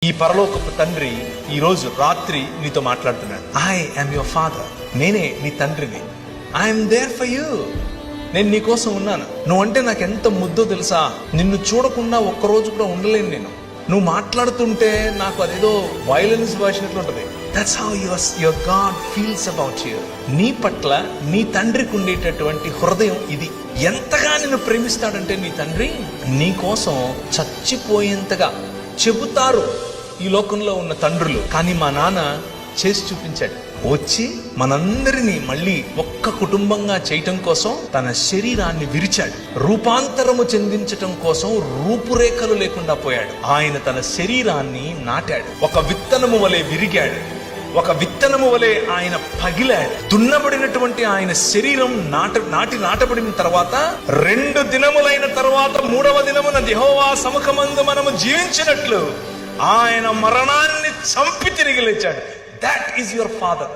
ఈ పరలోకపు తండ్రి ఈ రోజు రాత్రి నీతో మాట్లాడుతున్నాడు. I am your father. నేనే నీ తండ్రిని. I'm there for you. నేను నీ కోసం ఉన్నాను. నువ్వంటే నాకు ఎంత ముద్దో తెలుసా. నిన్ను చూడకుండా ఒక్కరోజు కూడా ఉండలేను నేను. నువ్వు మాట్లాడుతుంటే నాకు అదేదో వైలెన్స్ భాషనట్లు ఉంటుంది. That's how your God feels about you. నీ పట్ల నీ తండ్రికి ఉండేటటువంటి హృదయం ఇది. ఎంతగా నిన్ను ప్రేమిస్తాడంటే నీ తండ్రి నీ కోసం చచ్చిపోయేంతగా చెబుతారు ఈ లోకంలో ఉన్న తండ్రులు. కానీ మా నాన్న చేసి చూపించాడు. వచ్చి మనందరినీ మళ్ళీ ఒక్క కుటుంబంగా చేయటం కోసం తన శరీరాన్ని విరిచాడు. రూపాంతరము చెందించటం కోసం రూపురేఖలు లేకుండా పోయాడు. ఆయన తన శరీరాన్ని నాటాడు. ఒక విత్తనము వలె విరిగాడు. ఒక విత్తనము వలె ఆయన పగిలాడు. దున్నబడినటువంటి ఆయన శరీరం నాటబడిన తర్వాత 2 దినములైన తర్వాత 3వ దినమున యెహోవా సముఖమందు మనము జీవించినట్లు ఆయన మరణాన్ని చంపి తిరిగి లేచాడు. That is your father.